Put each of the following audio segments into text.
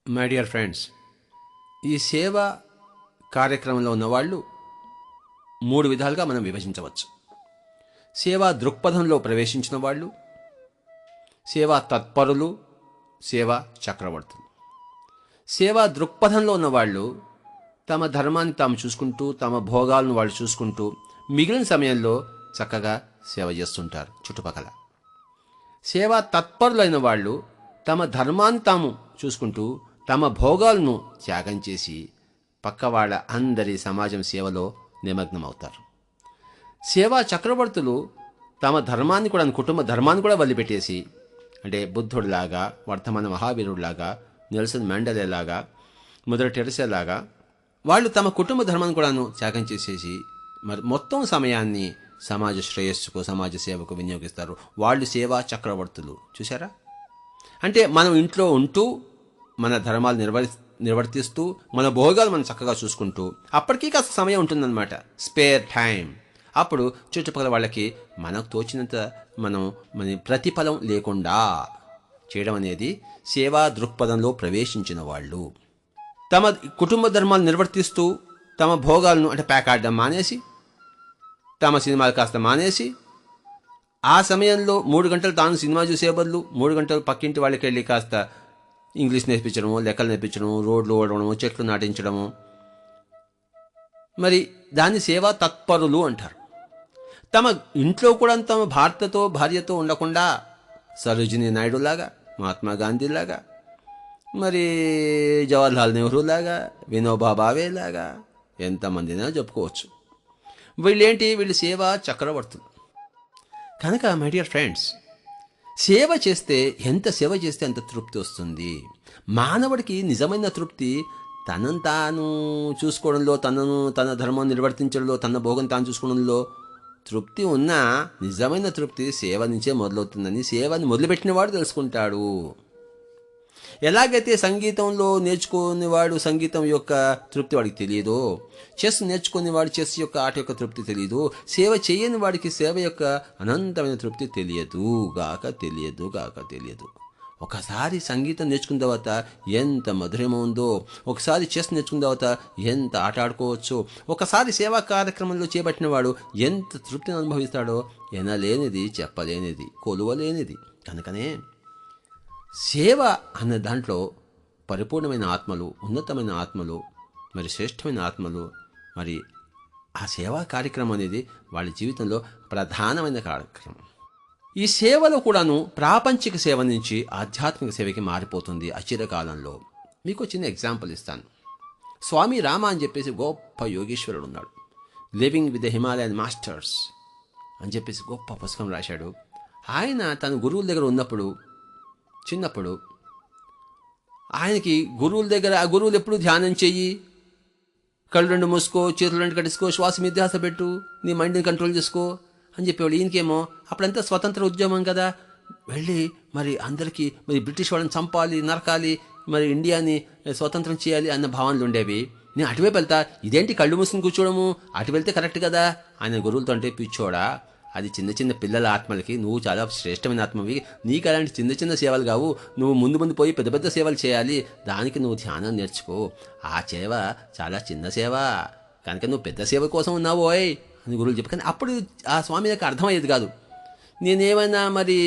My dear friends, ఈ సేవా కార్యక్రమంలో ఉన్నవాళ్ళు 3 విధాలుగా మనం విభజించవచ్చు. సేవా దృక్పథంలో ప్రవేశించిన వాళ్ళు, సేవా తత్పరులు, సేవా చక్రవర్తులు. సేవా దృక్పథంలో ఉన్నవాళ్ళు తమ ధర్మాన్ని తాము చూసుకుంటూ, తమ భోగాలను వాళ్ళు చూసుకుంటూ, మిగిలిన సమయంలో చక్కగా సేవ చేస్తుంటారు చుట్టుపక్కల. సేవా తత్పరులైన వాళ్ళు తమ ధర్మాన్ని తాము చూసుకుంటూ, తమ భోగాలను త్యాగం చేసి పక్క వాళ్ళ అందరి సమాజం సేవలో నిమగ్నమవుతారు. సేవా చక్రవర్తులు తమ ధర్మాన్ని కూడా, కుటుంబ ధర్మాన్ని కూడా వదిలిపెట్టేసి, అంటే బుద్ధుడిలాగా, వర్తమాన మహావీరుడిలాగా, నెల్సన్ మ్యాండేలాగా, మదర్ టెరెసాలాగా వాళ్ళు తమ కుటుంబ ధర్మాన్ని కూడాను త్యాగం చేసేసి మరి మొత్తం సమయాన్ని సమాజ శ్రేయస్సుకు, సమాజ సేవకు వినియోగిస్తారు. వాళ్ళు సేవా చక్రవర్తులు. చూసారా? అంటే మనం ఇంట్లో ఉంటూ మన ధర్మాలు నిర్వర్తిస్తూ మన భోగాలు మనం చక్కగా చూసుకుంటూ, అప్పటికీ కాస్త సమయం ఉంటుందన్నమాట, స్పేర్ టైం. అప్పుడు చుట్టుపక్కల వాళ్ళకి మనకు తోచినంత మన ప్రతిఫలం లేకుండా చేయడం అనేది సేవా దృక్పథంలో ప్రవేశించిన వాళ్ళు. తమ కుటుంబ ధర్మాలు నిర్వర్తిస్తూ తమ భోగాలను అంటే పేకాడడం మానేసి, తమ సినిమాలు కాస్త మానేసి, ఆ సమయంలో 3 గంటలు తాను సినిమా చూసే బదులు 3 గంటలు పక్కింటి వాళ్ళకి వెళ్ళి కాస్త ఇంగ్లీష్ నేర్పించడము, లెక్కలు నేర్పించడము, రోడ్లు ఓడడము, చెట్లు నాటించడము, మరి దాన్ని సేవా తత్పరులు అంటారు. తమ ఇంట్లో కూడా తమ భార్యతో ఉండకుండా సరోజినీ నాయుడు లాగా, మహాత్మా గాంధీ లాగా, మరి జవహర్లాల్ నెహ్రూ లాగా, వినోబా భావే లాగా ఎంతమందినా చెప్పుకోవచ్చు. వీళ్ళు సేవా చక్రవర్తులు. కనుక మై డియర్ ఫ్రెండ్స్, ఎంత సేవ చేస్తే అంత తృప్తి వస్తుంది. మానవుడికి నిజమైన తృప్తి తనను తాను చూసుకోవడంలో, తన ధర్మం నిర్వర్తించడంలో, తన భోగం తాను చూసుకోవడంలో తృప్తి ఉన్నా నిజమైన తృప్తి సేవ నుంచే మొదలవుతుందని సేవని మొదలుపెట్టినవాడు తెలుసుకుంటాడు. ఎలాగైతే సంగీతంలో నేర్చుకునేవాడు సంగీతం యొక్క తృప్తి వాడికి తెలియదో, చెస్ నేర్చుకునేవాడు చెస్ యొక్క ఆట యొక్క తృప్తి తెలియదు, సేవ చేయని వాడికి సేవ యొక్క అనంతమైన తృప్తి తెలియదు. ఒకసారి సంగీతం నేర్చుకున్న తర్వాత ఎంత మధురమో ఉందో, ఒకసారి చెస్ నేర్చుకున్న తర్వాత ఎంత ఆట ఆడుకోవచ్చో, ఒకసారి సేవా కార్యక్రమంలో చేపట్టిన వాడు ఎంత తృప్తిని అనుభవిస్తాడో ఎనలేనిది, చెప్పలేనిది, కొలువలేనిది. కనుకనే సేవ అన్న దాంట్లో పరిపూర్ణమైన ఆత్మలు, ఉన్నతమైన ఆత్మలు, మరి శ్రేష్టమైన ఆత్మలు, మరి ఆ సేవా కార్యక్రమం అనేది వాళ్ళ జీవితంలో ప్రధానమైన కార్యక్రమం. ఈ సేవలో కూడాను ప్రాపంచిక సేవ నుంచి ఆధ్యాత్మిక సేవకి మారిపోతుంది అచిరకాలంలో. మీకు చిన్న ఎగ్జాంపుల్ ఇస్తాను. స్వామి రామ అని చెప్పేసి గొప్ప యోగీశ్వరుడు ఉన్నాడు. Living with the Himalayan masters అని చెప్పేసి గొప్ప పుస్తకం రాశాడు. ఆయన తన గురువుల దగ్గర ఉన్నప్పుడు, చిన్నప్పుడు ఆయనకి ఆ గురువులు ఎప్పుడు ధ్యానం చెయ్యి, కళ్ళు 2 మూసుకో, చేతులు 2 కట్టేసుకో, శ్వాస మీద ధ్యాస పెట్టు, నీ మైండ్ని కంట్రోల్ చేసుకో అని చెప్పేవాళ్ళు. ఈయనకేమో అప్పుడంతా స్వతంత్ర ఉద్యమం కదా, వెళ్ళి మరి అందరికీ మరి బ్రిటిష్ వాళ్ళని చంపాలి, నరకాలి, మరి ఇండియాని స్వతంత్రం చేయాలి అన్న భావనలు ఉండేవి. నేను అటువైపు వెళ్తా, ఇదేంటి కళ్ళు మూసుకుని కూర్చోవడము, అటు వెళ్తే కరెక్ట్ కదా ఆయన గురువులతో అంటే, పిచ్చోడా, అది చిన్న చిన్న పిల్లల ఆత్మలకి, నువ్వు చాలా శ్రేష్టమైన ఆత్మవి, నీకు అలాంటి చిన్న చిన్న సేవలు కావు, నువ్వు ముందు పోయి పెద్ద పెద్ద సేవలు చేయాలి, దానికి నువ్వు ధ్యానం నేర్చుకో, ఆ సేవ చాలా చిన్న సేవ, కనుక నువ్వు పెద్ద సేవ కోసం ఉన్నావోయ్ అని గురువులు చెప్పు. కానీ అప్పుడు ఆ స్వామి దగ్గర అర్థమయ్యేది కాదు. నేనేమైనా మరి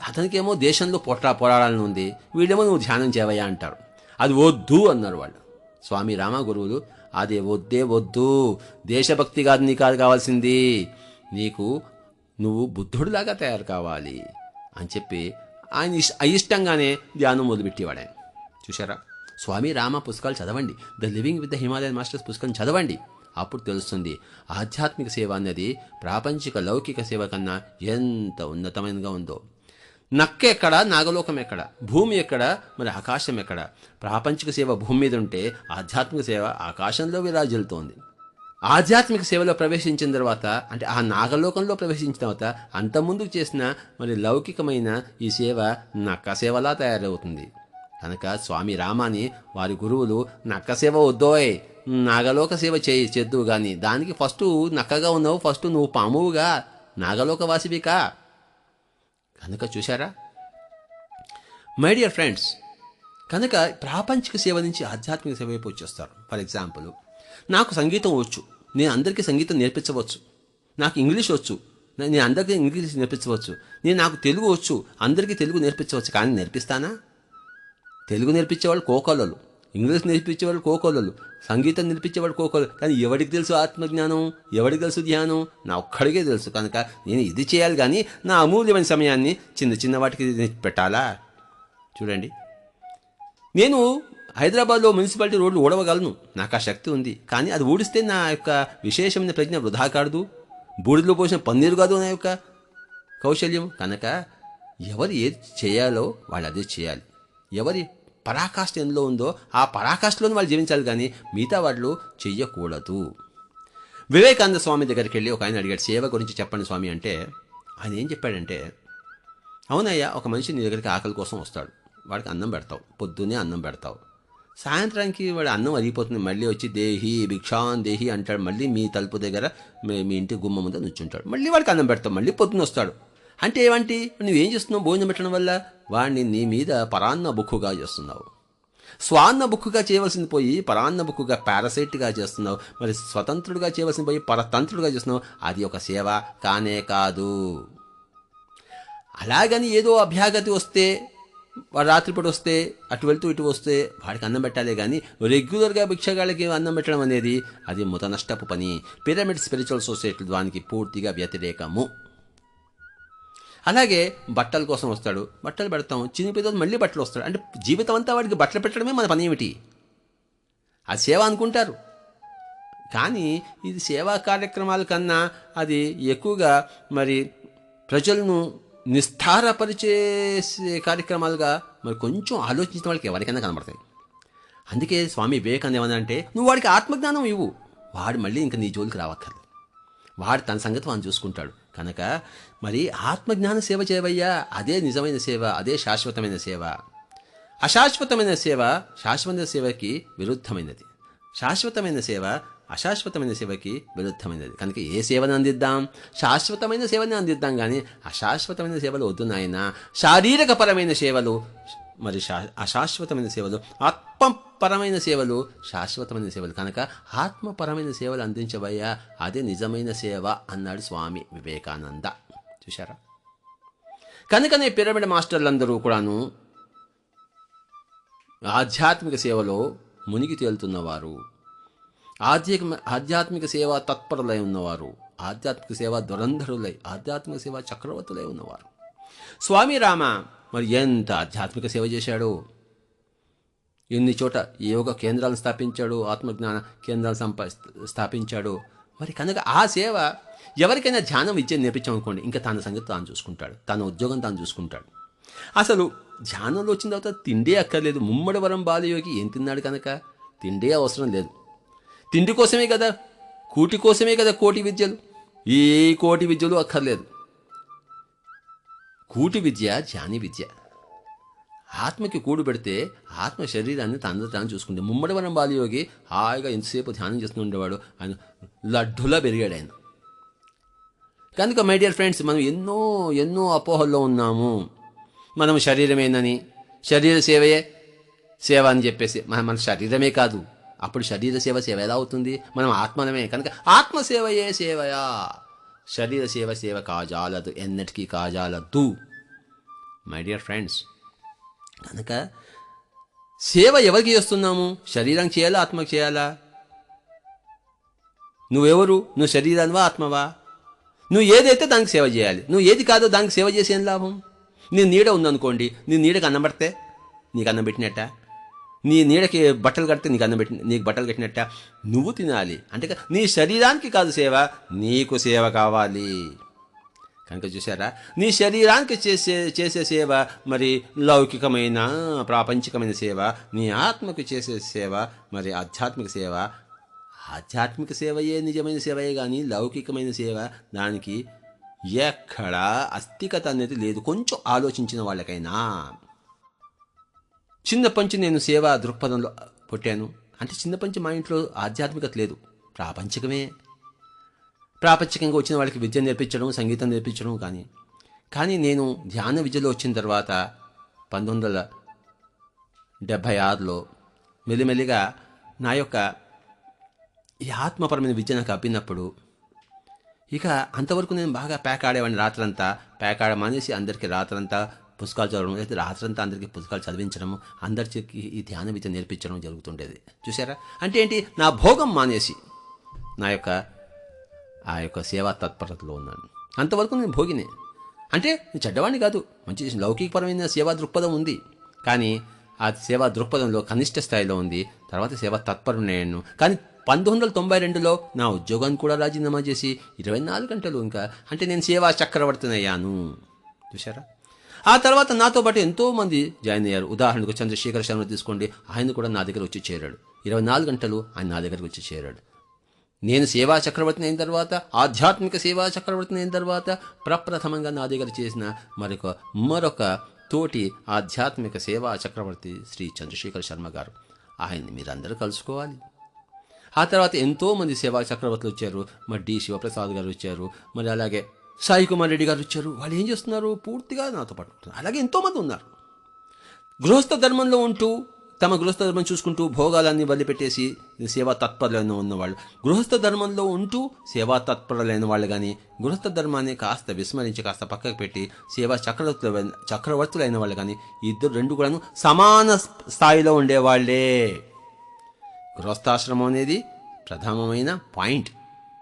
అతనికేమో దేశంలో పోరాడాలని ఉంది, వీళ్ళేమో నువ్వు ధ్యానం చేయవయ్యా అంటారు. అది వద్దు అన్నారు వాళ్ళు. స్వామి రామ గురువులు, అది వద్దు, దేశభక్తి కాదు నీకు అది కావాల్సింది, నువ్వు బుద్ధుడిలాగా తయారు కావాలి అని చెప్పి ఆయన అయిష్టంగానే ధ్యానం మొదలుపెట్టేవాడు ఆయన. చూసారా? స్వామి రామ పుస్తకాలు చదవండి, the living with the Himalayan masters పుస్తకం చదవండి, అప్పుడు తెలుస్తుంది ఆధ్యాత్మిక సేవ అన్నది ప్రాపంచిక లౌకిక సేవ కన్నా ఎంత ఉన్నతమైనగా ఉందో. నక్క ఎక్కడ, నాగలోకం ఎక్కడ, భూమి ఎక్కడ, మరి ఆకాశం ఎక్కడ? ప్రాపంచిక సేవ భూమి మీద ఉంటే ఆధ్యాత్మిక సేవ ఆకాశంలో విరాజిల్తోంది. ఆధ్యాత్మిక సేవలో ప్రవేశించిన తర్వాత, అంటే ఆ నాగలోకంలో ప్రవేశించిన తర్వాత, అంత ముందుకు చేసిన మరి లౌకికమైన ఈ సేవ నక్క సేవలా తయారవుతుంది. కనుక స్వామి రామాని వారి గురువులు నక్క సేవ వద్దోయ్, నాగలోక సేవ చేద్దువు కానీ, దానికి ఫస్ట్ నక్కగా ఉన్నావు, ఫస్ట్ నువ్వు పామువుగా నాగలోక వాసివికా. కనుక చూశారా మై డియర్ ఫ్రెండ్స్, కనుక ప్రాపంచిక సేవ నుంచి ఆధ్యాత్మిక సేవ వైపు వచ్చేస్తారు. ఫర్ ఎగ్జాంపుల్, నాకు సంగీతం వచ్చు, నేను అందరికీ సంగీతం నేర్పించవచ్చు. నాకు ఇంగ్లీష్ వచ్చు, నేను అందరికీ ఇంగ్లీష్ నేర్పించవచ్చు. నాకు తెలుగు వచ్చు, అందరికీ తెలుగు నేర్పించవచ్చు. కానీ నేర్పిస్తానా? తెలుగు నేర్పించేవాళ్ళు కోకొల్లలు, ఇంగ్లీష్ నేర్పించేవాళ్ళు కోకొల్లలు, సంగీతం నేర్పించేవాళ్ళు కోకొల్లలు. కానీ ఎవరికి తెలుసు ఆత్మజ్ఞానం? ఎవరికి తెలుసు ధ్యానం? నా ఒక్కడికే తెలుసు. కనుక నేను ఇది చేయాలి, కానీ నా అమూల్యమైన సమయాన్ని చిన్న చిన్న వాటికి పెట్టాలా? చూడండి, నేను హైదరాబాద్లో మున్సిపాలిటీ రోడ్లు ఊడవగలను, నాకు ఆ శక్తి ఉంది. కానీ అది ఊడిస్తే నా యొక్క విశేషమైన ప్రజ్ఞ వృధా కాదు, బూడిదలో పోసిన పన్నీరు కాదు నా యొక్క కౌశల్యం. కనుక ఎవరు ఏది చేయాలో వాళ్ళు అదే చేయాలి. ఎవరి పరాకాష్ఠ ఎందులో ఉందో ఆ పరాకాష్ఠలోని వాళ్ళు జీవించాలి, కానీ మిగతా వాళ్ళు చెయ్యకూడదు. వివేకానంద స్వామి దగ్గరికి వెళ్ళి ఒక ఆయన అడిగాడు, సేవ గురించి చెప్పండి స్వామి అంటే. ఆయన ఏం చెప్పాడంటే, అవునయ్యా, ఒక మనిషి నీ దగ్గరికి ఆకలి కోసం వస్తాడు, వాడికి అన్నం పెడతావు, పొద్దున్నే అన్నం పెడతావు. సాయంత్రానికి వాడు అన్నం అరిగిపోతుంది, మళ్ళీ వచ్చి దేహి భిక్షాన్ దేహి అంటాడు. మళ్ళీ మీ తలుపు దగ్గర మీ ఇంటి గుమ్మ ముందు నుంచుంటాడు. మళ్ళీ వాడికి అన్నం పెడతావు, మళ్ళీ పొద్దున్న వస్తాడు. అంటే ఏమంటి? నువ్వేం చేస్తున్నావు? భోజనం పెట్టడం వల్ల వాడిని నీ మీద పరాన్న బుక్కుగా చేస్తున్నావు. స్వాన్న బుక్కుగా చేయవలసింది పోయి పరాన్న బుక్కుగా పారసైట్గా చేస్తున్నావు. మరి స్వతంత్రుడిగా చేయవలసింది పోయి పరతంత్రుడిగా చేస్తున్నావు. అది ఒక సేవ కానే కాదు. అలాగని ఏదో అభ్యాగతి వస్తే, వాడు రాత్రిపూట వస్తే, అటు వెళ్తూ ఇటు వస్తే వాడికి అన్నం పెట్టాలి, కానీ రెగ్యులర్గా భిక్షగాళ్ళకి అన్నం పెట్టడం అనేది అది ముత నష్టపు పని. పిరమిడ్ స్పిరిచువల్ సొసైటీ దానికి పూర్తిగా వ్యతిరేకము. అలాగే బట్టల కోసం వస్తాడు, బట్టలు పెడతాం, చినిపోతే మళ్ళీ బట్టలు వస్తాడు. అంటే జీవితం అంతా వాడికి బట్టలు పెట్టడమే మన పని ఏమిటి? అది సేవ అనుకుంటారు. కానీ ఇది సేవా కార్యక్రమాల కన్నా అది ఎక్కువగా మరి ప్రజలను నిస్తారపరిచే కార్యక్రమాలుగా మరి కొంచెం ఆలోచించిన వాళ్ళకి ఎవరికైనా కనబడతాయి. అందుకే స్వామి వివేకానంద ఏమన్నా, నువ్వు వాడికి ఆత్మజ్ఞానం ఇవ్వు, వాడు మళ్ళీ ఇంకా నీ జోలికి రావక్కర్లేదు, వాడు తన సంగతి వాడు చూసుకుంటాడు. కనుక మరి ఆత్మజ్ఞాన సేవ చేయవయ్యా, అదే నిజమైన సేవ, అదే శాశ్వతమైన సేవ. అశాశ్వతమైన సేవ శాశ్వత సేవకి విరుద్ధమైనది, శాశ్వతమైన సేవ అశాశ్వతమైన సేవకి విరుద్ధమైనది. కనుక ఏ సేవను అందిద్దాం? శాశ్వతమైన సేవని అందిద్దాం, కానీ అశాశ్వతమైన సేవలు వద్దు నాయన. శారీరకపరమైన సేవలు మరి అశాశ్వతమైన సేవలు, ఆత్మపరమైన సేవలు శాశ్వతమైన సేవలు. కనుక ఆత్మపరమైన సేవలు అందించబోయా, అదే నిజమైన సేవ అన్నాడు స్వామి వివేకానంద. చూశారా? కనుకనే పిరమిడ్ మాస్టర్లందరూ కూడాను ఆధ్యాత్మిక సేవలో మునిగి తేలుతున్నవారు, ఆధ్యాత్మిక సేవ తత్పరులై ఉన్నవారు, ఆధ్యాత్మిక సేవ దురంధరులై, ఆధ్యాత్మిక సేవ చక్రవర్తులై ఉన్నవారు. స్వామి రామ మరి ఎంత ఆధ్యాత్మిక సేవ చేశాడు, ఎన్ని చోట యోగ కేంద్రాలను స్థాపించాడు, ఆత్మజ్ఞాన కేంద్రాలు స్థాపించాడు. మరి కనుక ఆ సేవ ఎవరికైనా ధ్యానం విద్య నేర్పించామనుకోండి, ఇంకా తన సంగతి తాను చూసుకుంటాడు, తన ఉద్యోగం తాను చూసుకుంటాడు. అసలు ధ్యానంలో వచ్చిన తర్వాత తిండే అక్కర్లేదు. ముమ్మడి వరం బాలయోగి ఏం తిన్నాడు? కనుక తిండే అవసరం లేదు. తిండి కోసమే కదా, కూటి కోసమే కదా కోటి విద్యలు. ఏ కోటి విద్యలు అక్కర్లేదు. కూటి విద్య ధ్యాని విద్య. ఆత్మకి కూడు పెడితే ఆత్మ శరీరాన్ని తాను చూసుకుంటే. ముమ్మడి వరం బాలయోగి హాయిగా ఎంతసేపు ధ్యానం చేస్తూ ఉండేవాడు, ఆయన లడ్డులా పెరిగాడు ఆయన. కనుక మై డియర్ ఫ్రెండ్స్, మనం ఎన్నో ఎన్నో అపోహల్లో ఉన్నాము. మనం శరీరమేనని, శరీర సేవయే సేవ అని చెప్పేసి మన శరీరమే కాదు, అప్పుడు శరీర సేవ ఎలా అవుతుంది? మనం ఆత్మనమే. కనుక ఆత్మసేవయే సేవయా, శరీర సేవ కాజాలదు, ఎన్నటికీ కాజాలదు. మై డియర్ ఫ్రెండ్స్, కనుక సేవ ఎవరికి చేస్తున్నాము? శరీరానికి చేయాలా, ఆత్మకి చేయాలా? నువ్వెవరు? నువ్వు శరీరానివా, ఆత్మవా? నువ్వు ఏదైతే దానికి సేవ చేయాలి. నువ్వు ఏది కాదో దానికి సేవ చేసి ఏం లాభం? నీ నీడ ఉందనుకోండి, నీ నీడకి అన్నం పడితే నీకు అన్నం పెట్టినట్ట, నీ నీడకి బట్టలు కడితే నీకు బట్టలు కట్టినట్ట. నువ్వు తినాలి అంటే నీ శరీరానికి కాదు సేవ, నీకు సేవ కావాలి. కనుక చూసారా, నీ శరీరానికి చేసే సేవ మరి లౌకికమైన ప్రాపంచికమైన సేవ, నీ ఆత్మకు చేసే సేవ మరి ఆధ్యాత్మిక సేవ. ఆధ్యాత్మిక సేవయే నిజమైన సేవయే, కానీ లౌకికమైన సేవ దానికి ఎక్కడా అస్థికత అనేది లేదు, కొంచెం ఆలోచించిన వాళ్ళకైనా. చిన్నప్పటి నేను సేవా దృక్పథంలో పుట్టాను. అంటే చిన్నప్పటి మా ఇంట్లో ఆధ్యాత్మికత లేదు, ప్రాపంచికమే. ప్రాపంచికంగా వచ్చిన వాళ్ళకి విద్య నేర్పించడం, సంగీతం నేర్పించడం. కానీ నేను ధ్యాన విద్యలో వచ్చిన తర్వాత 76లో మెల్లిమెల్లిగా నా యొక్క ఈ ఆత్మపరమైన విద్య నాకు అబ్బినప్పుడు ఇక అంతవరకు నేను బాగా ప్యాక్ ఆడేవాడిని. రాత్రంతా ప్యాక్ ఆడ మానేసి అందరికీ రాత్రంతా పుస్తకాలు చదవడం, అయితే రాత్రంతా అందరికీ పుస్తకాలు చదివించడము, అందరికి ఈ ధ్యాన విద్య నేర్పించడం జరుగుతుండేది. చూసారా? అంటే ఏంటి, నా భోగం మానేసి నా యొక్క ఆ యొక్క సేవా తత్పరతలో ఉన్నాను. అంతవరకు నేను భోగినే. అంటే నేను చెడ్డవాడిని కాదు, మంచి లౌకికపరమైన సేవా దృక్పథం ఉంది. కానీ ఆ సేవా దృక్పథంలో కనిష్ట స్థాయిలో ఉంది. తర్వాత సేవా తత్పరుడు. కానీ 1992లో నా ఉద్యోగాన్ని కూడా రాజీనామా చేసి 24 గంటలు ఇంకా అంటే నేను సేవా చక్రవర్తిని అయ్యాను. చూసారా? ఆ తర్వాత నాతో పాటు ఎంతోమంది జాయిన్ అయ్యారు. ఉదాహరణకు చంద్రశేఖర్ శర్మ తీసుకోండి, ఆయన కూడా నా దగ్గర వచ్చి చేరాడు. 24 గంటలు ఆయన నా దగ్గరకు వచ్చి చేరాడు. నేను సేవా చక్రవర్తిని అయిన తర్వాత, ఆధ్యాత్మిక సేవా చక్రవర్తిని అయిన తర్వాత ప్రప్రథమంగా నా దగ్గర చేసిన మరొక తోటి ఆధ్యాత్మిక సేవా చక్రవర్తి శ్రీ చంద్రశేఖర్ శర్మ గారు. ఆయన్ని మీరందరూ కలుసుకోవాలి. ఆ తర్వాత ఎంతోమంది సేవా చక్రవర్తులు వచ్చారు. మరి డి శివప్రసాద్ గారు వచ్చారు, మరి అలాగే సాయి కుమార్ రెడ్డి గారు వచ్చారు. వాళ్ళు ఏం చేస్తున్నారు, పూర్తిగా నాతో పాటు ఉంటున్నారు. అలాగే ఎంతోమంది ఉన్నారు. గృహస్థ ధర్మంలో ఉంటూ తమ గృహస్థ ధర్మం చూసుకుంటూ భోగాలన్నీ వదిలిపెట్టేసి సేవా తత్పరులైన ఉన్నవాళ్ళు, గృహస్థ ధర్మంలో ఉంటూ సేవా తత్పరులైన వాళ్ళు. కానీ గృహస్థ ధర్మాన్ని కాస్త విస్మరించి కాస్త పక్కకు పెట్టి సేవా చక్రవర్తులైన వాళ్ళు. కానీ ఇద్దరు రెండు కూడాను సమాన స్థాయిలో ఉండేవాళ్లే. గృహస్థాశ్రమం అనేది ప్రధానమైన పాయింట్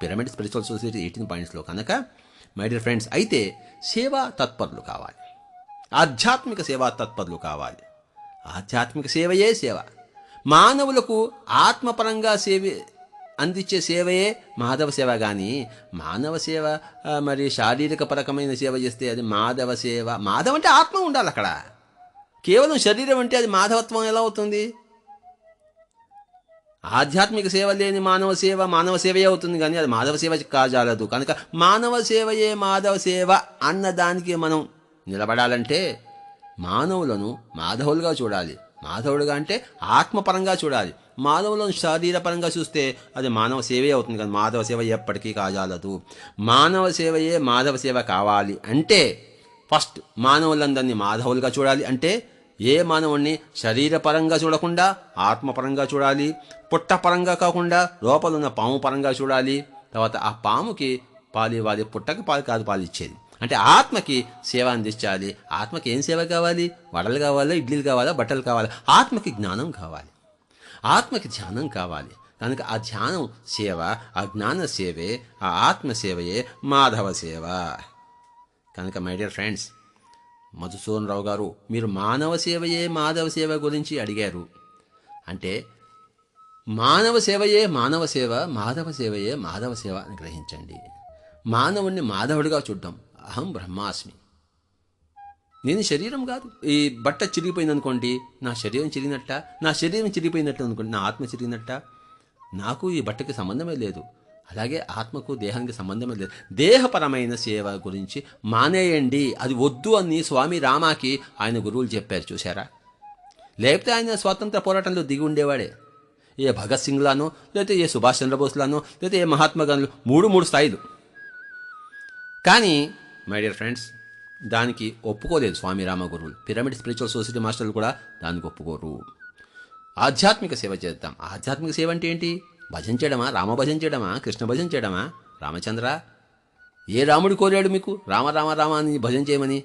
పిరమిడ్ స్పిరిచువల్ సొసైటీ 18 పాయింట్స్లో. కనుక మై డియర్ ఫ్రెండ్స్, అయితే సేవా తత్పరులు కావాలి, ఆధ్యాత్మిక సేవా తత్పరులు కావాలి. ఆధ్యాత్మిక సేవయే సేవ. మానవులకు ఆత్మపరంగా అందించే సేవయే మాధవ సేవ. కానీ మానవ సేవ మరి శారీరక పరకమైన సేవ చేస్తే అది మాధవ సేవ. మాధవ అంటే ఆత్మ ఉండాలి అక్కడ. కేవలం శరీరం అంటే అది మాధవత్వం ఎలా అవుతుంది? ఆధ్యాత్మిక సేవ లేని మానవ సేవయే అవుతుంది, కానీ అది మాధవ సేవ కాజాలదు. కనుక మానవ సేవయే మాధవ సేవ అన్నదానికి మనం నిలబడాలంటే మానవులను మాధవులుగా చూడాలి. మాధవుడుగా అంటే ఆత్మపరంగా చూడాలి. మానవులను శరీరపరంగా చూస్తే అది మానవ సేవే అవుతుంది, కానీ మాధవ సేవ ఎప్పటికీ కాజాలదు. మానవ సేవయే మాధవ సేవ కావాలి అంటే ఫస్ట్ మానవులందరినీ మాధవులుగా చూడాలి. అంటే ఏ మానవుణ్ణి శరీరపరంగా చూడకుండా ఆత్మపరంగా చూడాలి. పుట్టపరంగా కాకుండా లోపలున్న పాము పరంగా చూడాలి. తర్వాత ఆ పాముకి పాలు ఇవ్వాలి, పుట్టకి పాలు కాదు పాలు ఇచ్చేది. అంటే ఆత్మకి సేవ అందించాలి. ఆత్మకి ఏం సేవ కావాలి? వడలు కావాలా, ఇడ్లీలు కావాలా, బట్టలు కావాలా? ఆత్మకి జ్ఞానం కావాలి, ఆత్మకి ధ్యానం కావాలి. కనుక ఆ ధ్యానం సేవ, ఆ జ్ఞాన సేవే, ఆ ఆత్మ సేవయే మాధవ సేవ. కనుక మై డియర్ ఫ్రెండ్స్, మధుసూదన్ రావు గారు, మీరు మానవ సేవయే మాధవ సేవ గురించి అడిగారు. అంటే మానవ సేవయే మానవ సేవ, మాధవ సేవయే మాధవ సేవ అని గ్రహించండి. మానవుణ్ణి మాధవుడిగా చూడ్డం. అహం బ్రహ్మాస్మి, నేను శరీరం కాదు. ఈ బట్ట చిరిగిపోయింది అనుకోండి, నా శరీరం చిరిగినట్ట. నా శరీరం చిరిగిపోయినట్టు అనుకోండి, నా ఆత్మ చిరిగినట్ట. నాకు ఈ బట్టకి సంబంధమే లేదు. అలాగే ఆత్మకు దేహానికి సంబంధమే లేదు. దేహపరమైన సేవ గురించి మానేయండి, అది వద్దు అని స్వామి రామాకి ఆయన గురువులు చెప్పారు. చూశారా? లేకపోతే ఆయన స్వాతంత్ర పోరాటంలో దిగి ఉండేవాడే. ఏ భగత్ సింగ్లానో, లేకపోతే ఏ సుభాష్ చంద్రబోస్లానో, లేకపోతే ఏ మహాత్మా గాంధీలో మూడు స్థాయిలు. కానీ మై డియర్ ఫ్రెండ్స్, దానికి ఒప్పుకోలేదు స్వామి రామ గురువులు. పిరమిడ్ స్పిరిచువల్ సొసైటీ మాస్టర్లు కూడా దానికి ఒప్పుకోరు. ఆధ్యాత్మిక సేవ చేద్దాం. ఆధ్యాత్మిక సేవ అంటే ఏంటి? భజన చేయడమా? రామ భజన చేయడమా? కృష్ణ భజన చేయడమా? రామచంద్ర, ఏ రాముడు కోరాడు మీకు రామ రామ రామ అని భజన చేయమని?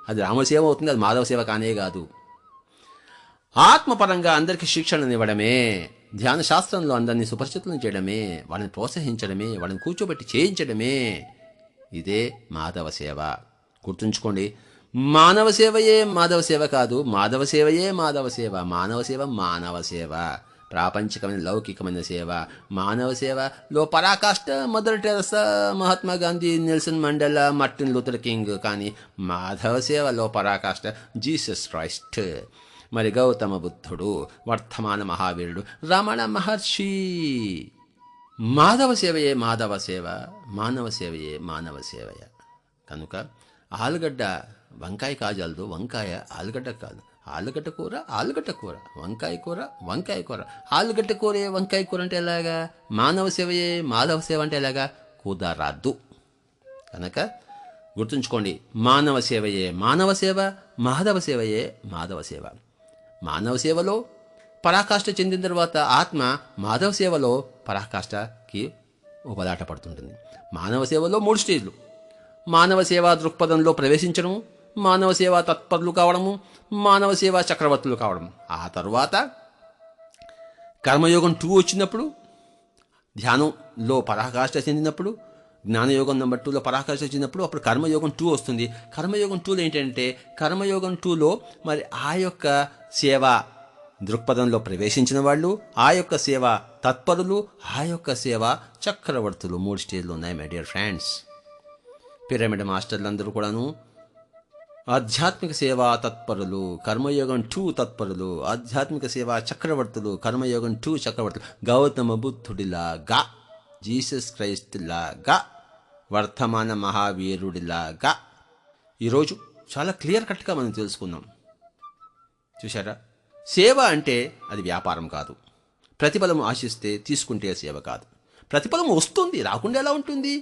అది రామ సేవ అవుతుంది, అది మాధవ సేవ కానే కాదు. ఆత్మపరంగా అందరికీ శిక్షణనివ్వడమే, ధ్యాన శాస్త్రంలో అందరినీ సుపరిచితులను చేయడమే, వాళ్ళని ప్రోత్సహించడమే, వాళ్ళని కూర్చోబెట్టి చేయించడమే, ఇదే మాధవ సేవ. గుర్తుంచుకోండి, మానవ సేవయే మాధవ సేవ కాదు, మాధవ సేవయే మాధవ సేవ. మానవ సేవ మానవ సేవ, ప్రాపంచికమైన లౌకికమైన సేవ. మానవ సేవలో పరాకాష్ట mother Teresa, Mahatma Gandhi, Nelson Mandela, Martin Luther king. కానీ మాధవ సేవలో పరాకాష్ట జీసస్ క్రైస్ట్, మరి గౌతమ బుద్ధుడు, వర్ధమాన మహావీరుడు, రమణ మహర్షి. మాధవ సేవయే మాధవ సేవ, మానవ సేవయే మానవ సేవయ. కనుక ఆలుగడ్డ వంకాయ కాజాలదు, వంకాయ ఆలుగడ్డ కాదు. ఆలుగడ్డ కూర ఆలుగడ్డ కూర, వంకాయ కూర వంకాయ కూర. ఆలుగడ్డ కూరే వంకాయ కూర అంటే ఎలాగా? మానవ సేవయే మాధవ సేవ అంటే ఎలాగా? కుదరదు. కనుక గుర్తుంచుకోండి, మానవ సేవయే మానవ సేవ, మాధవ సేవయే మాధవ సేవ. మానవ సేవలో పరాకాష్ఠ చెందిన తర్వాత ఆత్మ మాధవ సేవలో పరాకాష్ఠకి ఉపదాట పడుతుంటుంది. మానవ సేవలో 3 స్టేజ్లు: మానవ సేవా దృక్పథంలో ప్రవేశించడము, మానవ సేవా తత్పరులు కావడము, మానవ సేవా చక్రవర్తులు కావడము. ఆ తర్వాత కర్మయోగం 2 వచ్చినప్పుడు, ధ్యానంలో పరాకాష్ఠ చెందినప్పుడు, జ్ఞానయోగం నెంబర్ 2లో పరాకాష్ఠ చెందినప్పుడు అప్పుడు కర్మయోగం 2 వస్తుంది. కర్మయోగం 2లో ఏంటంటే, కర్మయోగం 2లో మరి ఆ యొక్క సేవా దృక్పథంలో ప్రవేశించిన వాళ్ళు, ఆ యొక్క సేవ తత్పరులు, ఆ యొక్క సేవ చక్రవర్తులు 3 స్టేజ్లు ఉన్నాయి మై డియర్ ఫ్రెండ్స్. పిరమిడ్ మాస్టర్లందరూ కూడాను ఆధ్యాత్మిక సేవా తత్పరులు, కర్మయోగం 2 తత్పరులు, ఆధ్యాత్మిక సేవా చక్రవర్తులు, కర్మయోగం 2 చక్రవర్తులు. గౌతమ బుద్ధుడిలాగా, జీసస్ క్రైస్ట్ లాగా, వర్తమాన మహావీరుడిలాగా ఈరోజు చాలా క్లియర్ కట్గా మనం తెలుసుకుందాం. చూశారా? సేవ అంటే అది వ్యాపారం కాదు. ప్రతిఫలం ఆశిస్తే తీసుకుంటే సేవ కాదు. ప్రతిఫలం వస్తుంది, రాకుండా ఎలా ఉంటుంది?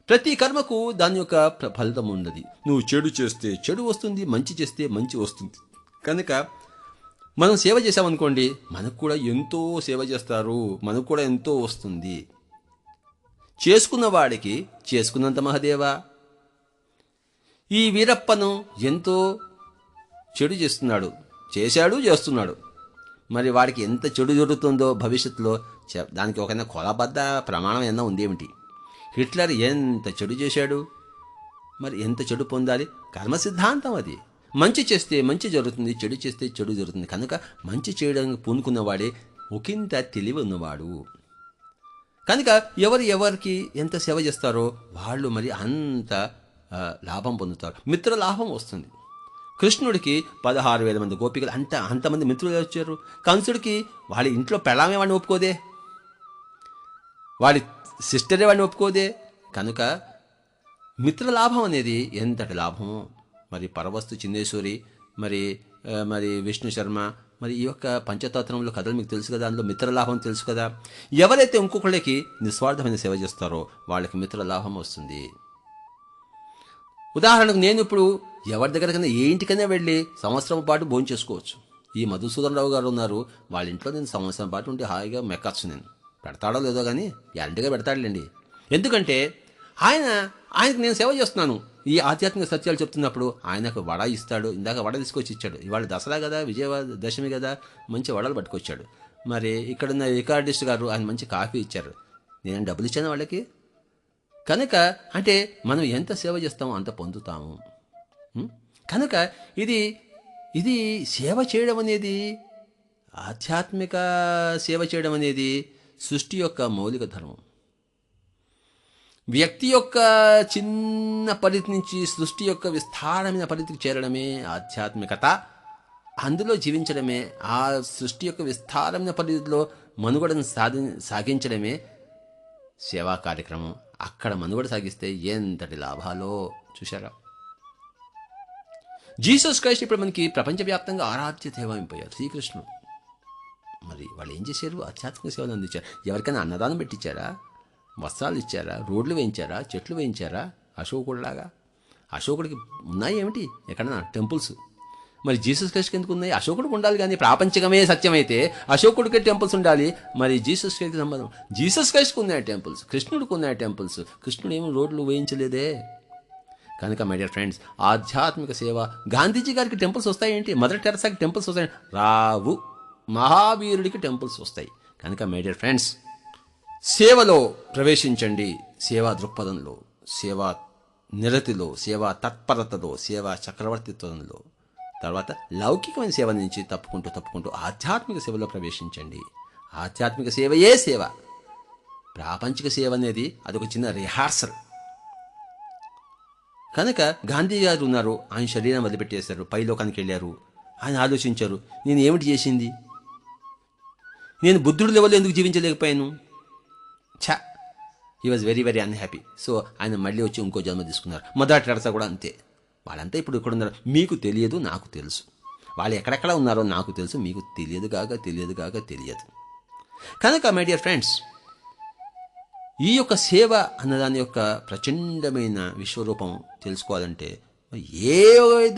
ప్రతి కర్మకు దాని యొక్క ఫలితం ఉన్నది. నువ్వు చెడు చేస్తే చెడు వస్తుంది, మంచి చేస్తే మంచి వస్తుంది. కనుక మనం సేవ చేసామనుకోండి, మనకు కూడా ఎంతో సేవ చేస్తారు, మనకు కూడా ఎంతో వస్తుంది. చేసుకున్న వాడికి చేసుకున్నంత మహదేవా. ఈ వీరప్పను ఎంతో చెడు చేస్తున్నాడు, చేస్తున్నాడు. మరి వాడికి ఎంత చెడు జరుగుతుందో భవిష్యత్తులో దానికి ఒక కొలబద్ద ప్రమాణం ఏమన్నా ఉందేమిటి? హిట్లర్ ఎంత చెడు చేశాడు, మరి ఎంత చెడు పొందాలి? కర్మ సిద్ధాంతం అది. మంచి చేస్తే మంచి జరుగుతుంది, చెడు చేస్తే చెడు జరుగుతుంది. కనుక మంచి చేయడానికి పూనుకున్నవాడే ఒకంత తెలివి ఉన్నవాడు. కనుక ఎవరికి ఎంత సేవ చేస్తారో వాళ్ళు మరి అంత లాభం పొందుతారు. మిత్ర లాభం వస్తుంది. కృష్ణుడికి 16,000 మంది గోపికలు, అంతమంది మిత్రులు వచ్చారు. కంసుడికి వాళ్ళ ఇంట్లో పెళ్ళామే వాడిని ఒప్పుకోదే, వాడి సిస్టరే వాడిని ఒప్పుకోదే. కనుక మిత్రలాభం అనేది ఎంతటి లాభమో. మరి పరవస్తు చిన్నేశ్వరి, మరి విష్ణు శర్మ, మరి ఈ యొక్క పంచతత్వంలో కథలు మీకు తెలుసు కదా, అందులో మిత్రలాభం తెలుసు కదా. ఎవరైతే ఇంకొకళ్ళకి నిస్వార్థమైన సేవ చేస్తారో వాళ్ళకి మిత్రలాభం వస్తుంది. ఉదాహరణకు నేను ఇప్పుడు ఎవరి దగ్గరకైనా ఏ ఇంటికైనా వెళ్ళి సంవత్సరం పాటు భోజనం చేసుకోవచ్చు. ఈ మధుసూదన్ రావు గారు ఉన్నారు, వాళ్ళ ఇంట్లో నేను సంవత్సరం పాటు ఉంటే హాయిగా మెక్కచ్చు. నేను పెడతాడో లేదో కానీ గ్యారంటీగా పెడతాడులేండి. ఎందుకంటే ఆయనకు నేను సేవ చేస్తున్నాను. ఈ ఆధ్యాత్మిక సత్యాలు చెప్తున్నప్పుడు ఆయనకు వడ ఇస్తాడు. ఇందాక వడ తీసుకొచ్చి ఇచ్చాడు. ఇవాళ దసరా కదా, విజయదశమి కదా, మంచి వడలు పట్టుకొచ్చాడు. మరి ఇక్కడున్న రికార్డిస్ట్ గారు ఆయన మంచి కాఫీ ఇచ్చారు. నేను డబ్బులు ఇచ్చాను వాళ్ళకి. కనుక అంటే మనం ఎంత సేవ చేస్తామో అంత పొందుతాము. కనుక ఇది సేవ చేయడం అనేది, ఆధ్యాత్మిక సేవ చేయడం అనేది సృష్టి యొక్క మౌలిక ధర్మం. వ్యక్తి యొక్క చిన్న పరిధి నుంచి సృష్టి యొక్క విస్తారమైన పరిధికి చేరడమే ఆధ్యాత్మికత. అందులో జీవించడమే, ఆ సృష్టి యొక్క విస్తారమైన పరిధిలో మనుగడను సాగించడమే సేవా కార్యక్రమం. అక్కడ మనుగడ సాగిస్తే ఎంతటి లాభాలో చూశారా? జీసస్ క్రైస్ట్ ఇప్పుడు మనకి ప్రపంచవ్యాప్తంగా ఆరాధ్య దేవమైపోయారు శ్రీకృష్ణుడు. మరి వాళ్ళు ఏం చేశారు? ఆధ్యాత్మిక సేవలు అందించారు. ఎవరికైనా అన్నదానం పెట్టించారా? వస్త్రాలు ఇచ్చారా? రోడ్లు వేయించారా? చెట్లు వేయించారా? అశోకుడిలాగా. అశోకుడికి ఉన్నాయి ఏమిటి ఎక్కడన్నా టెంపుల్స్? మరి జీసస్ క్రైస్ట్కి ఎందుకు ఉన్నాయి? అశోకుడికి ఉండాలి, కానీ ప్రాపంచికమే సత్యమైతే అశోకుడికి టెంపుల్స్ ఉండాలి. మరి జీసస్ క్రైస్ట్కి సంబంధం? జీసస్ క్రైస్ట్కి ఉన్నాయి టెంపుల్స్, కృష్ణుడికి ఉన్నాయి టెంపుల్స్. కృష్ణుడు ఏమో రోడ్లు వేయించలేదే. కనుక మై డియర్ ఫ్రెండ్స్, ఆధ్యాత్మిక సేవ, గాంధీజీ గారికి టెంపుల్స్ వస్తాయేంటి? మదర్ టెరెసాకి టెంపుల్స్ వస్తాయి రావు. మహావీరుడికి టెంపుల్స్ వస్తాయి. కనుక మై డియర్ ఫ్రెండ్స్, సేవలో ప్రవేశించండి. సేవా దృక్పథంలో, సేవా నిరతిలో, సేవా తత్పరతలో, సేవా చక్రవర్తిత్వంలో. తర్వాత లౌకికమైన సేవ నుంచి తప్పుకుంటూ ఆధ్యాత్మిక సేవలో ప్రవేశించండి. ఆధ్యాత్మిక సేవయే సేవ. ప్రాపంచిక సేవ అనేది అదొక చిన్న రిహార్సల్. కనుక గాంధీ గారు ఉన్నారు, ఆయన శరీరం వదిలిపెట్టేశారు, పైలోకానికి వెళ్ళారు. ఆయన ఆలోచించారు, నేను ఏమిటి చేసింది? నేను బుద్ధుడి లెవెల్లో ఎందుకు జీవించలేకపోయాను? He was very very unhappy. So ఆయన మళ్ళీ వచ్చి ఇంకో జన్మ తీసుకున్నారు. మదర్ టెరెసా కూడా అంతే. వాళ్ళంతా ఇప్పుడు ఇక్కడ ఉన్నారు. మీకు తెలియదు, నాకు తెలుసు. వాళ్ళు ఎక్కడెక్కడ ఉన్నారో నాకు తెలుసు, మీకు తెలియదు తెలియదు. కనుక మై డియర్ ఫ్రెండ్స్, ఈ యొక్క సేవ అన్నదాని యొక్క ప్రచండమైన విశ్వరూపం తెలుసుకోవాలంటే ఏ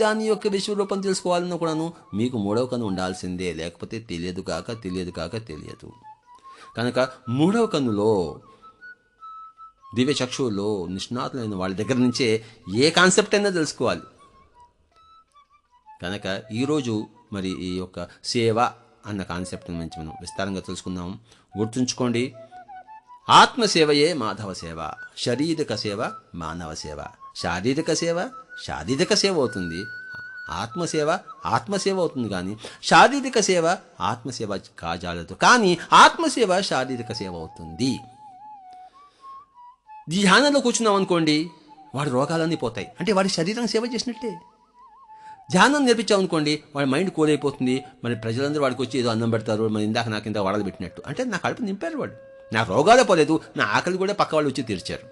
దాని యొక్క విశ్వరూపం తెలుసుకోవాలన్నా కూడాను మీకు మూడవ కన్ను ఉండాల్సిందే, లేకపోతే తెలియదు కాక తెలియదు. కనుక మూడవ కన్నులో దివ్య చక్షువులో నిష్ణాతులైన వాళ్ళ దగ్గర నుంచే ఏ కాన్సెప్ట్ అయినా తెలుసుకోవాలి. కనుక ఈరోజు మరి ఈ యొక్క సేవ అన్న కాన్సెప్ట్ నుంచి మనం విస్తారంగా తెలుసుకుందాం. గుర్తుంచుకోండి, ఆత్మసేవయే మాధవ సేవ, శారీరక సేవ మానవ సేవ. శారీరక సేవ అవుతుంది, ఆత్మసేవ అవుతుంది. కానీ శారీరక సేవ ఆత్మసేవ కాజాలదు, కానీ ఆత్మసేవ శారీరక సేవ అవుతుంది. ధ్యానంలో కూర్చున్నాం అనుకోండి, వాడి రోగాలన్నీ పోతాయి, అంటే వాడి శరీరం సేవ చేసినట్టే. ధ్యానం నేర్పించామనుకోండి, వాడి మైండ్ కూల్ అయిపోతుంది. మరి ప్రజలందరూ వాడికి వచ్చి ఏదో అన్నం పెడతారు, మరి నాకు ఇంత వడలు పెట్టినట్టు, అంటే నా కడుపు నింపారు వాడు, నా రోగాలే పోలేదు, నా ఆకలి కూడా పక్క వాళ్ళు వచ్చి తీర్చారు.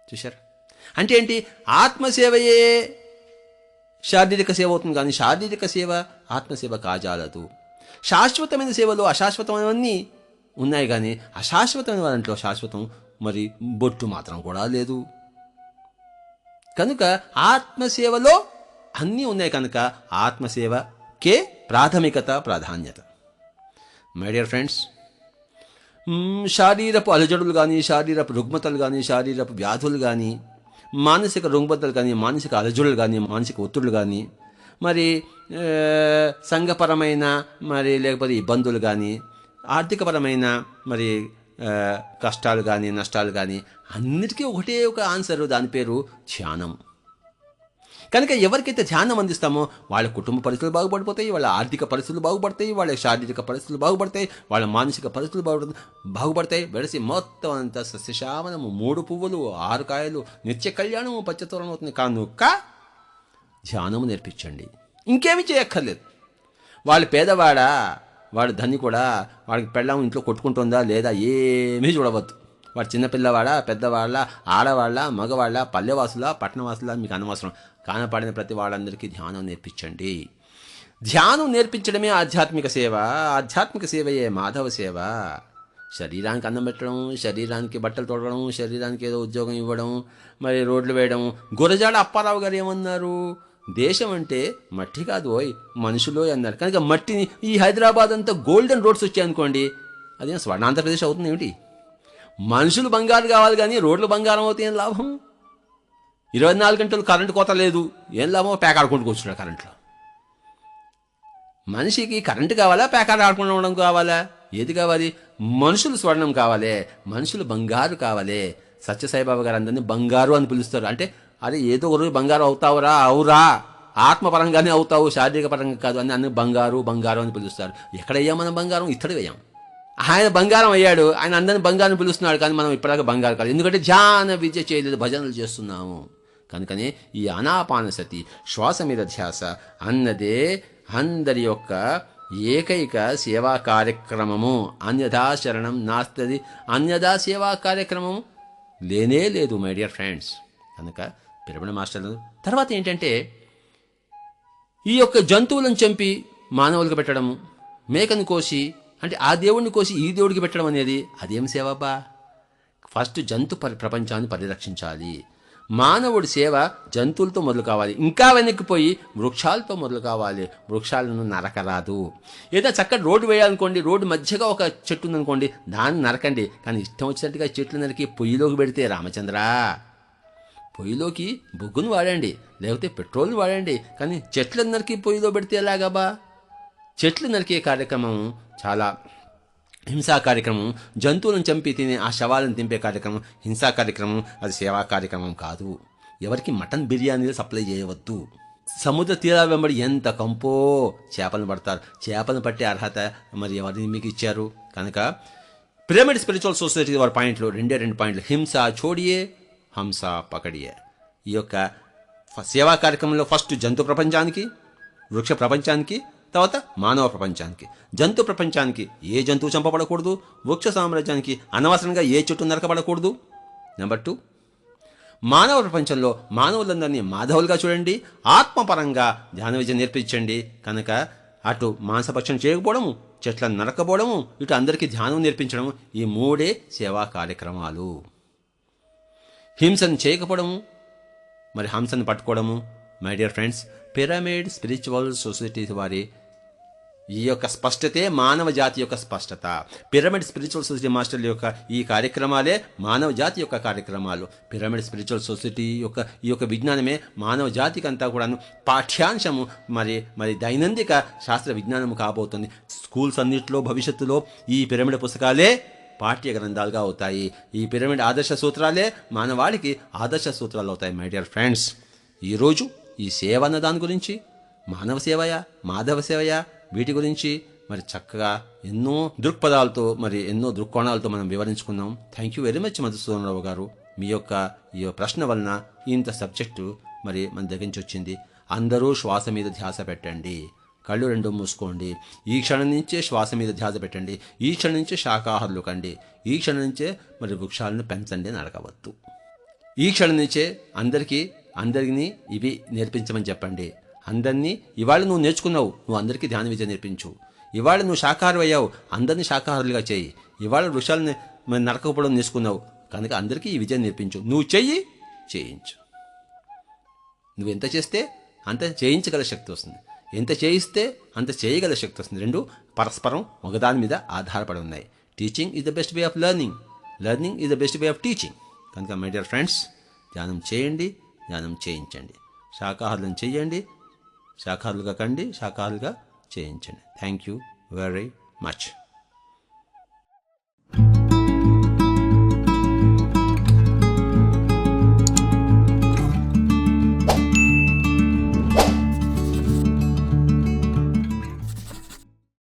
చూశారు? అంటే ఏంటి? ఆత్మసేవయే శారీరక సేవ అవుతుంది, కానీ శారీరక సేవ ఆత్మసేవ కాజాలదు. శాశ్వతమైన సేవలో అశాశ్వతమైనవన్నీ ఉన్నాయి, కానీ అశాశ్వతమైన దాంట్లో శాశ్వతం మరి బొట్టు మాత్రం కూడా లేదు. కనుక ఆత్మసేవలో అన్నీ ఉన్నాయి, కనుక ఆత్మసేవకే ప్రాధాన్యత. మై డియర్ ఫ్రెండ్స్, శారీరపు అలజడులు కానీ, శారీరపు రుగ్మతలు కానీ, శారీరపు వ్యాధులు కానీ, మానసిక రుగ్మతలు కానీ, మానసిక అలజడులు కానీ, మానసిక ఒత్తిడులు కానీ, మరి సంఘపరమైన మరి లేకపోతే ఇబ్బందులు కానీ, ఆర్థికపరమైన మరి కష్టాలు కానీ, నష్టాలు కానీ, అన్నిటికీ ఒకటే ఒక ఆన్సర్, దాని పేరు ధ్యానం. కనుక ఎవరికైతే ధ్యానం అందిస్తామో వాళ్ళ కుటుంబ పరిస్థితులు బాగుపడిపోతాయి, వాళ్ళ ఆర్థిక పరిస్థితులు బాగుపడతాయి, వాళ్ళ శారీరక పరిస్థితులు బాగుపడతాయి, వాళ్ళ మానసిక పరిస్థితులు బాగుపడతాయి. వెలిసి మొత్తం అంతా సస్యశ్యామలము, 3 పువ్వులు 6 కాయలు, నిత్య కళ్యాణము పచ్చతోరణం అవుతుంది. కనుక ధ్యానము నేర్పించండి, ఇంకేమీ చేయక్కర్లేదు. వాళ్ళు పేదవాడా, వాడు ధని కూడా, వాడికి పెళ్ళాము ఇంట్లో కొట్టుకుంటుందా లేదా ఏమీ చూడవద్దు. వాడు చిన్నపిల్లవాడా, పెద్దవాళ్ళ, ఆడవాళ్ళ, మగవాళ్ళ, పల్లెవాసుల, పట్టణవాసుల, మీకు అనవసరం. కానపడిన ప్రతి వాళ్ళందరికీ ధ్యానం నేర్పించండి. ధ్యానం నేర్పించడమే ఆధ్యాత్మిక సేవ, ఆధ్యాత్మిక సేవయే మాధవ సేవ. శరీరానికి అన్నం పెట్టడం, శరీరానికి బట్టలు తొడవడం, శరీరానికి ఏదో ఉద్యోగం ఇవ్వడం, మరి రోడ్లు వేయడం. గురజాడ అప్పారావు గారు ఏమన్నారు? దేశం అంటే మట్టి కాదు ఓయ్, మనుషులో అన్నారు. కనుక మట్టిని, ఈ హైదరాబాద్ అంతా గోల్డెన్ రోడ్స్ వచ్చాయనుకోండి, అదేం స్వర్ణాంధ్రప్రదేశ్ అవుతుంది ఏమిటి? మనుషులు బంగారు కావాలి, కానీ రోడ్లు బంగారం అవుతాయి, ఏం లాభం? 24 గంటలు కరెంటు కోత లేదు, ఏం లాభం? పేకాడుకుంటూ కూర్చున్నాడు కరెంట్లో. మనిషికి కరెంటు కావాలా, పేకాడు ఆడుకుంటూ ఉండడం కావాలా? ఏది కావాలి? మనుషులు స్వర్ణం కావాలి, మనుషులు బంగారు కావాలి. సత్యసాయిబాబా గారు అందరినీ బంగారు అని పిలుస్తారు. అంటే అరే ఏదో ఒక రోజు బంగారు అవుతావురా, అవురా, ఆత్మపరంగానే అవుతావు, శారీరక పరంగా కాదు అని అన్ని బంగారు అని పిలుస్తారు. ఎక్కడయ్యాం మనం బంగారం? ఇత్తడి వేయాం. ఆయన బంగారం అయ్యాడు, ఆయన అందరిని బంగారం పిలుస్తున్నాడు, కానీ మనం ఇప్పటిదాకా బంగారు కాదు. ఎందుకంటే ధ్యాన విద్య చేయలేదు, భజనలు చేస్తున్నాము. కనుకనే ఈ అనాపానసతి, శ్వాస మీద ధ్యాస అన్నదే అందరి యొక్క ఏకైక సేవా కార్యక్రమము. అన్యథా శరణం నాస్తది, అన్యథా సేవా కార్యక్రమం లేనే లేదు మై డియర్ ఫ్రెండ్స్. కనుక పిరమిడ్ మాస్టర్లు తర్వాత ఏంటంటే, ఈ యొక్క జంతువులను చంపి మానవులకు పెట్టడము, మేకను కోసి అంటే ఆ దేవుడిని కోసి ఈ దేవుడికి పెట్టడం అనేది అదేం సేవబ్బా? ఫస్ట్ జంతు ప్రపంచాన్ని పరిరక్షించాలి. మానవుడి సేవ జంతువులతో మొదలు కావాలి, ఇంకా వెనక్కిపోయి వృక్షాలతో మొదలు కావాలి. వృక్షాలను నరకరాదు. ఏదో చక్కటి రోడ్డు వేయాలనుకోండి, రోడ్డు మధ్యగా ఒక చెట్టు ఉందనుకోండి, దాన్ని నరకండి. కానీ ఇష్టం వచ్చినట్టుగా చెట్లు నరికి పొయ్యిలోకి పెడితే రామచంద్ర, పొయ్యిలోకి బొగ్గును వాడండి, లేకపోతే పెట్రోల్ని వాడండి, కానీ చెట్లందరికీ పొయ్యిలో పెడితే ఎలాగబా? చెట్లు నరికే కార్యక్రమం చాలా హింసా కార్యక్రమం. జంతువులను చంపి తినే ఆ శవాలను దింపే కార్యక్రమం హింసా కార్యక్రమం, అది సేవా కార్యక్రమం కాదు. ఎవరికి మటన్ బిర్యానీలు సప్లై చేయవద్దు. సముద్ర తీరాల వెంబడి ఎంత కంపో చేపలను పడతారు. చేపలను పట్టే అర్హత మరి ఎవరిని మీకు ఇచ్చారు? కనుక పిరమిడ్ స్పిరిచువల్ సొసైటీ వారి పాయింట్లు 2 పాయింట్లు. హింస చోడియే, హంస పకడియే. ఈ యొక్క సేవా కార్యక్రమంలో ఫస్ట్ జంతు ప్రపంచానికి, వృక్ష ప్రపంచానికి, తర్వాత మానవ ప్రపంచానికి. జంతు ప్రపంచానికి ఏ జంతువు చంపబడకూడదు, వృక్ష సామ్రాజ్యానికి అనవసరంగా ఏ చెట్టు నరకబడకూడదు. నెంబర్ 2, మానవ ప్రపంచంలో మానవులందరినీ మాధవులుగా చూడండి, ఆత్మపరంగా ధ్యాన విద్య నేర్పించండి. కనుక అటు మాంసభక్షణ చేయకపోవడము, చెట్లను నరకపోవడము, ఇటు అందరికీ ధ్యానం నేర్పించడం, ఈ 3 సేవా కార్యక్రమాలు. హింసను చేయకపోవడము, మరి హంసను పట్టుకోవడము. My dear friends, pyramid spiritual society వారి ఈ యొక్క స్పష్టతే మానవ జాతి యొక్క స్పష్టత. పిరమిడ్ స్పిరిచువల్ సొసైటీ మాస్టర్ల యొక్క ఈ కార్యక్రమాలే మానవ జాతి యొక్క కార్యక్రమాలు. పిరమిడ్ స్పిరిచువల్ సొసైటీ యొక్క ఈ యొక్క విజ్ఞానమే మానవ జాతికి అంతా కూడాను పాఠ్యాంశము, మరి దైనందిక శాస్త్ర విజ్ఞానము కాబోతుంది. స్కూల్స్ అన్నింటిలో భవిష్యత్తులో ఈ పిరమిడ్ పుస్తకాలే పాఠ్య గ్రంథాలుగా అవుతాయి. ఈ పిరమిడ్ ఆదర్శ సూత్రాలే మానవాళికి ఆదర్శ సూత్రాలు అవుతాయి. మై డియర్ ఫ్రెండ్స్, ఈరోజు ఈ సేవ అన్న దాని గురించి, మానవ సేవయా మాధవ సేవయా, వీటి గురించి మరి చక్కగా ఎన్నో దృక్పథాలతో ఎన్నో దృక్కోణాలతో మనం వివరించుకున్నాం. Thank you very much Madhusudanarao garu. మీ యొక్క ఈ ప్రశ్న వలన ఇంత సబ్జెక్టు మన దగ్గర నుంచి వచ్చింది. అందరూ శ్వాస మీద ధ్యాస పెట్టండి. కళ్ళు రెండు మూసుకోండి. ఈ క్షణం నుంచే శ్వాస మీద ధ్యాస పెట్టండి. ఈ క్షణం నుంచే శాకాహారులు కండి. ఈ క్షణం నుంచే వృక్షాలను పెంచండి అని అడగవద్దు. ఈ క్షణం నుంచే అందరినీ ఇవి నేర్పించమని చెప్పండి. అందరినీ ఇవాళ నువ్వు నేర్చుకున్నావు, నువ్వు అందరికీ ధ్యాన విద్య నేర్పించు. ఇవాళ నువ్వు శాకాహారం అయ్యావు, అందరినీ శాకాహారులుగా చేయి. ఇవాళ వృక్షాలను నరకపోవడం నేర్చుకున్నావు కనుక అందరికీ ఈ విద్య నేర్పించు. నువ్వు చేయించు. నువ్వు ఎంత చేస్తే అంత చేయించగల శక్తి వస్తుంది, ఎంత చేయిస్తే అంత చేయగల శక్తి వస్తుంది. రెండు పరస్పరం ఒకదాని మీద ఆధారపడి ఉన్నాయి. Teaching is the best way of learning, learning is the best way of teaching. కనుక మై డియర్ ఫ్రెండ్స్, ధ్యానం చేయండి, ధ్యానం చేయించండి. శాకాహారులను చేయండి, శాకాహారులుగా కండి, శాకాహారులుగా చేయించండి. Thank you very much.